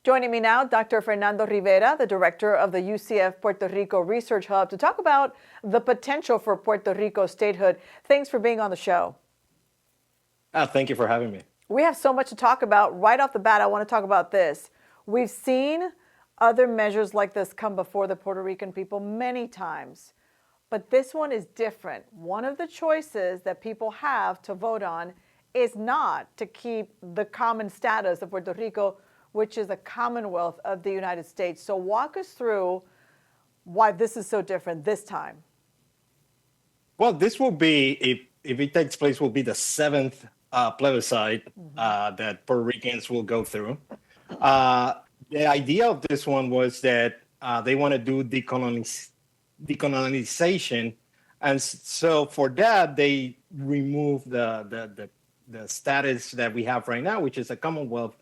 Joining me now, Dr. Fernando Rivera, the director of the UCF Puerto Rico Research Hub, to talk about the potential for Puerto Rico statehood. Thanks for being on the show. Thank you for having me. We have so much to talk about. Right off the bat, I want to talk about this. We've seen other measures like this come before the Puerto Rican people many times, but this one is different. One of the choices that people have to vote on is not to keep the common status of Puerto Rico, which is a commonwealth of the United States. So walk us through why this is so different this time. Well, this will be, if it takes place, will be the seventh plebiscite that Puerto Ricans will go through. The idea of this one was that they want to do decolonization. And so for that, they remove the status that we have right now, which is a commonwealth.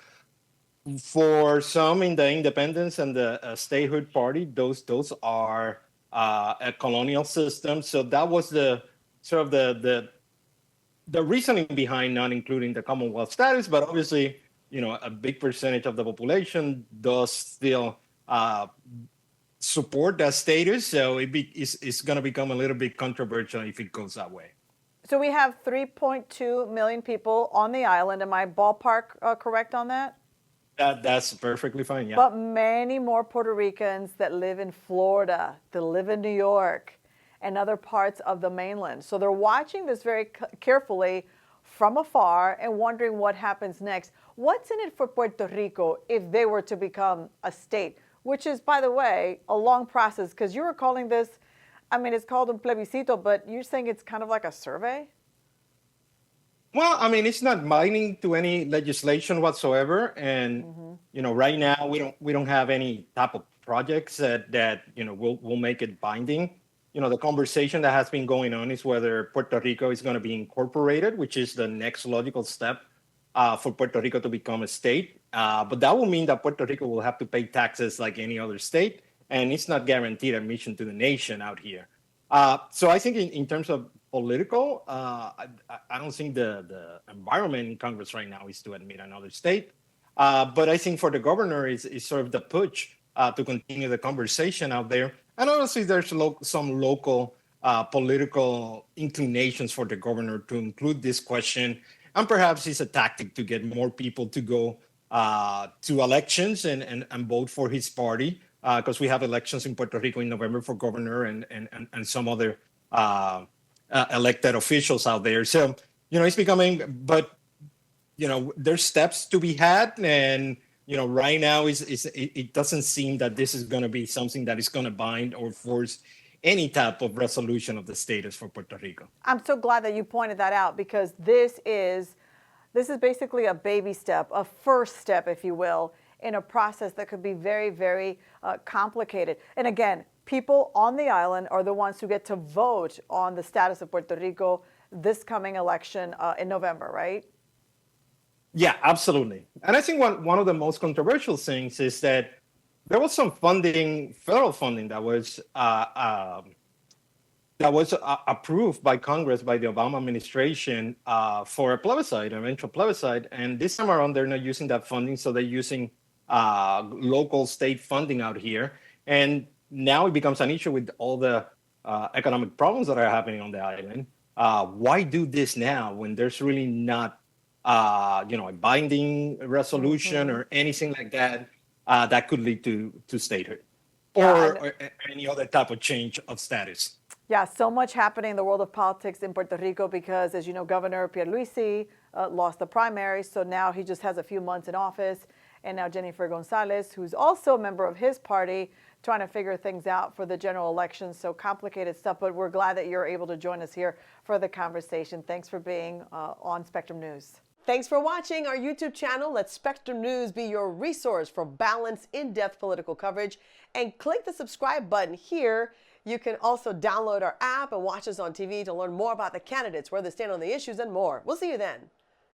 For some in the independence and the statehood party, those are a colonial system. So that was the sort of the reasoning behind not including the Commonwealth status. But obviously, you know, a big percentage of the population does still support that status. So it's going to become a little bit controversial if it goes that way. So we have 3.2 million people on the island. Am I ballpark correct on that? That's perfectly fine, yeah. But many more Puerto Ricans that live in Florida, that live in New York, and other parts of the mainland. So they're watching this very carefully from afar and wondering what happens next. What's in it for Puerto Rico if they were to become a state, which is, by the way, a long process, because you were calling this, I mean, it's called un plebiscito, but you're saying it's kind of like a survey? Well, I mean, it's not binding to any legislation whatsoever, and you know, right now we don't have any type of projects that you know will make it binding. You know, the conversation that has been going on is whether Puerto Rico is going to be incorporated, which is the next logical step for Puerto Rico to become a state. But that will mean that Puerto Rico will have to pay taxes like any other state, and it's not guaranteed admission to the nation out here. So I think in terms of political, I don't think the environment in Congress right now is to admit another state. But I think for the governor is sort of the push to continue the conversation out there. And honestly, there's some local political inclinations for the governor to include this question. And perhaps it's a tactic to get more people to go to elections and vote for his party, because we have elections in Puerto Rico in November for governor and some other elected officials out there. So, you know, it's becoming, but, you know, there's steps to be had. And, you know, right now it doesn't seem that this is going to be something that is going to bind or force any type of resolution of the status for Puerto Rico. I'm so glad that you pointed that out, because this is basically a baby step, a first step, if you will, in a process that could be very, very complicated. And again, people on the island are the ones who get to vote on the status of Puerto Rico this coming election in November, right? Yeah, absolutely. And I think one of the most controversial things is that there was some funding, federal funding, that was approved by Congress, by the Obama administration, for a plebiscite, an eventual plebiscite. And this time around, they're not using that funding, so they're using local state funding out here. And now it becomes an issue with all the economic problems that are happening on the island. Why do this now when there's really not, you know, a binding resolution or anything like that that could lead to statehood or any other type of change of status? Yeah, so much happening in the world of politics in Puerto Rico because, as you know, Governor Pierluisi lost the primary, so now he just has a few months in office. And now Jennifer Gonzalez, who's also a member of his party, trying to figure things out for the general election. So complicated stuff, but we're glad that you're able to join us here for the conversation. Thanks for being on Spectrum News. Thanks for watching our YouTube channel. Let Spectrum News be your resource for balanced, in-depth political coverage. And click the subscribe button here. You can also download our app and watch us on TV to learn more about the candidates, where they stand on the issues, and more. We'll see you then.